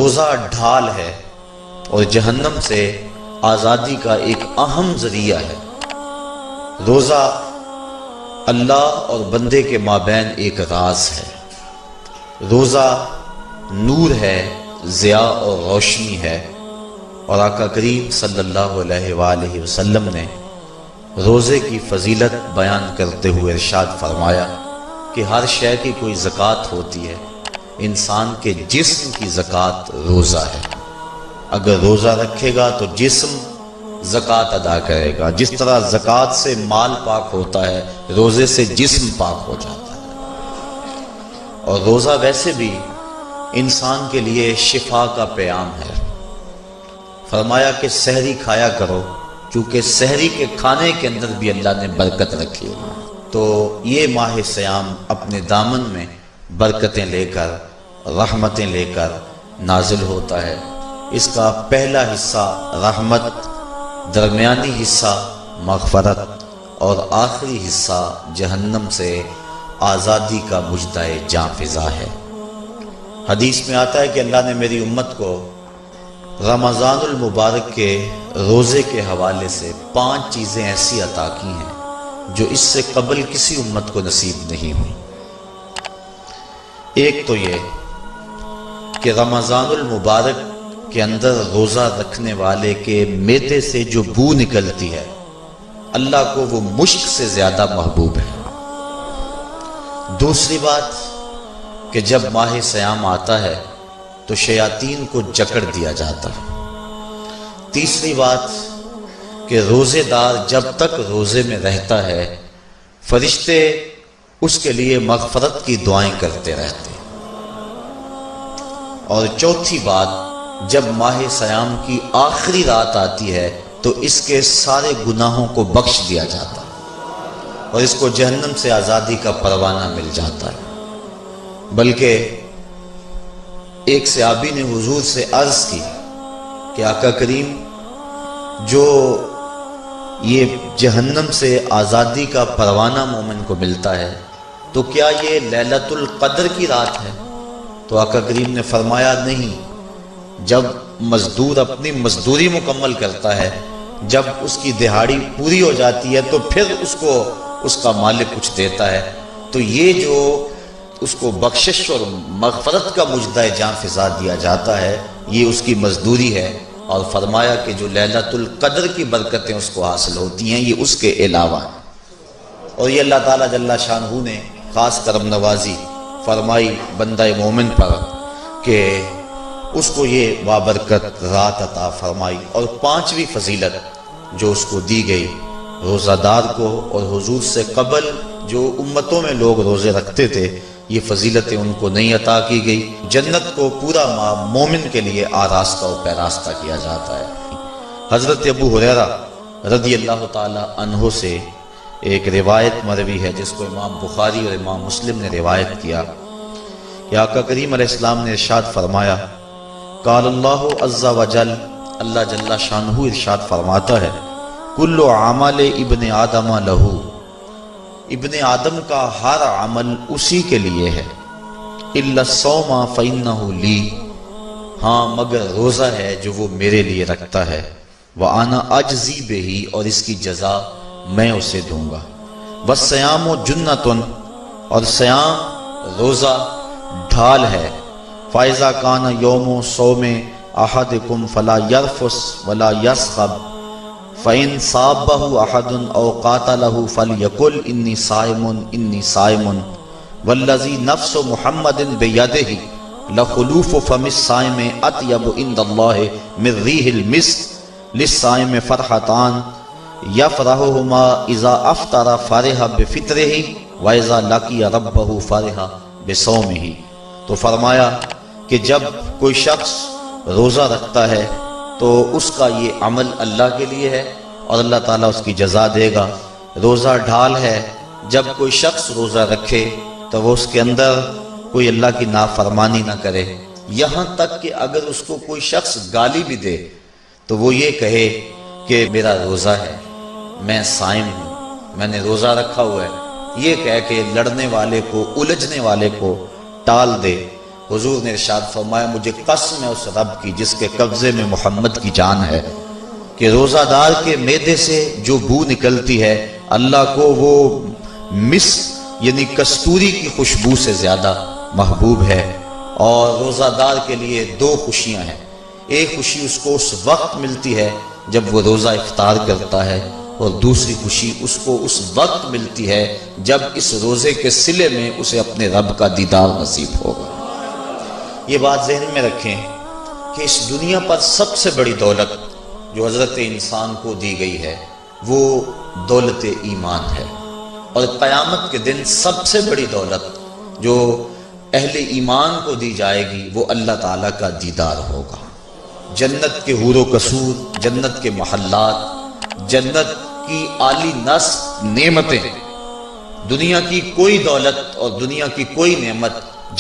روزہ ڈھال ہے اور جہنم سے آزادی کا ایک اہم ذریعہ ہے۔ روزہ اللہ اور بندے کے مابین ایک راز ہے۔ روزہ نور ہے، ضیاء اور روشنی ہے، اور آقا کریم صلی اللہ علیہ وآلہ وسلم نے روزے کی فضیلت بیان کرتے ہوئے ارشاد فرمایا کہ ہر شے کی کوئی زکوٰۃ ہوتی ہے، انسان کے جسم کی زکوٰۃ روزہ ہے۔ اگر روزہ رکھے گا تو جسم زکوٰۃ ادا کرے گا، جس طرح زکوٰۃ سے مال پاک ہوتا ہے، روزے سے جسم پاک ہو جاتا ہے۔ اور روزہ ویسے بھی انسان کے لیے شفا کا پیام ہے۔ فرمایا کہ سحری کھایا کرو، کیونکہ سحری کے کھانے کے اندر بھی اللہ نے برکت رکھی ہے۔ تو یہ ماہ سیام اپنے دامن میں برکتیں لے کر، رحمتیں لے کر نازل ہوتا ہے۔ اس کا پہلا حصہ رحمت، درمیانی حصہ مغفرت، اور آخری حصہ جہنم سے آزادی کا مژدہ جاں فضا ہے۔ حدیث میں آتا ہے کہ اللہ نے میری امت کو رمضان المبارک کے روزے کے حوالے سے 5 چیزیں ایسی عطا کی ہیں جو اس سے قبل کسی امت کو نصیب نہیں ہوئی۔ ایک تو یہ کہ رمضان المبارک کے اندر روزہ رکھنے والے کے معدے سے جو بو نکلتی ہے، اللہ کو وہ مشک سے زیادہ محبوب ہے۔ دوسری بات کہ جب ماہ سیام آتا ہے تو شیاطین کو جکڑ دیا جاتا ہے۔ تیسری بات کہ روزے دار جب تک روزے میں رہتا ہے، فرشتے اس کے لیے مغفرت کی دعائیں کرتے رہتے ہیں۔ اور چوتھی بات، جب ماہ سیام کی آخری رات آتی ہے تو اس کے سارے گناہوں کو بخش دیا جاتا ہے اور اس کو جہنم سے آزادی کا پروانہ مل جاتا ہے۔ بلکہ ایک صحابی نے حضور سے عرض کی کہ آقا کریم، جو یہ جہنم سے آزادی کا پروانہ مومن کو ملتا ہے تو کیا یہ لیلۃ القدر کی رات ہے؟ تو آقا کریم نے فرمایا نہیں، جب مزدور اپنی مزدوری مکمل کرتا ہے، جب اس کی دہاڑی پوری ہو جاتی ہے تو پھر اس کو اس کا مالک کچھ دیتا ہے، تو یہ جو اس کو بخشش اور مغفرت کا مژدہ جاں فضا دیا جاتا ہے، یہ اس کی مزدوری ہے۔ اور فرمایا کہ جو لیلۃ القدر کی برکتیں اس کو حاصل ہوتی ہیں، یہ اس کے علاوہ ہیں۔ اور یہ اللہ تعالیٰ جل شانہ نے خاص کرم نوازی فرمائی بندہ مومن پر کہ اس کو یہ بابرکت رات عطا فرمائی۔ اور 5ویں فضیلت جو اس کو دی گئی، روزہ دار کو اور حضور سے قبل جو امتوں میں لوگ روزے رکھتے تھے، یہ فضیلتیں ان کو نہیں عطا کی گئی۔ جنت کو پورا مومن کے لیے آراستہ و پیراستہ کیا جاتا ہے۔ حضرت ابو ہریرہ رضی اللہ تعالی عنہ سے ایک روایت مروی ہے جس کو امام بخاری اور امام مسلم نے روایت کیا کہ آقا کریم علیہ السلام نے ارشاد فرمایا، قال اللہ عز وجل، اللہ جل شانہ ارشاد فرماتا ہے، کل عمل ابن آدم لہو، ابن آدم کا ہر عمل اسی کے لیے ہے، الا الصوم فإنہ لی، ہاں مگر روزہ ہے جو وہ میرے لیے رکھتا ہے، وأنا أجزی بہ، اور اس کی جزا میں اسے دوں گا، والصیام جنۃ، اور سیام روزہ ڈھال ہے، فإذا کان یوم صوم احدکم فلا یرفث ولا یصخب، فإن صابہ احد او قاتلہ فلیقل انی صائم انی صائم، والذی نفس محمد بیدہ لخلوف فم الصائم اطیب عند اللہ من ریح المسک، للصائم فرحتان یفرحہما اذا افطر فرح بفطرہ واذا لقی ربہ فرح بصومہ۔ تو فرمایا کہ جب کوئی شخص روزہ رکھتا ہے تو اس کا یہ عمل اللہ کے لیے ہے اور اللہ تعالیٰ اس کی جزا دے گا۔ روزہ ڈھال ہے، جب کوئی شخص روزہ رکھے تو وہ اس کے اندر کوئی اللہ کی نافرمانی نہ کرے، یہاں تک کہ اگر اس کو کوئی شخص گالی بھی دے تو وہ یہ کہے کہ میرا روزہ ہے، میں صائم ہوں، میں نے روزہ رکھا ہوا ہے، یہ کہہ کہ لڑنے والے کو، الجھنے والے کو ٹال دے۔ حضور نے ارشاد فرمایا مجھے قسم ہے اس رب کی جس کے قبضے میں محمد کی جان ہے کہ روزہ دار کے معدے سے جو بو نکلتی ہے اللہ کو وہ مس یعنی کستوری کی خوشبو سے زیادہ محبوب ہے۔ اور روزہ دار کے لیے دو خوشیاں ہیں، ایک خوشی اس کو اس وقت ملتی ہے جب وہ روزہ افطار کرتا ہے، اور دوسری خوشی اس کو اس وقت ملتی ہے جب اس روزے کے صلے میں اسے اپنے رب کا دیدار نصیب ہوگا۔ یہ بات ذہن میں رکھیں کہ اس دنیا پر سب سے بڑی دولت جو حضرت انسان کو دی گئی ہے وہ دولت ایمان ہے، اور قیامت کے دن سب سے بڑی دولت جو اہل ایمان کو دی جائے گی وہ اللہ تعالیٰ کا دیدار ہوگا۔ جنت کے حور و قصور، جنت کے محلات، جنت کی عالی نصب نعمتیں، دنیا کی کوئی دولت اور دنیا کی کوئی نعمت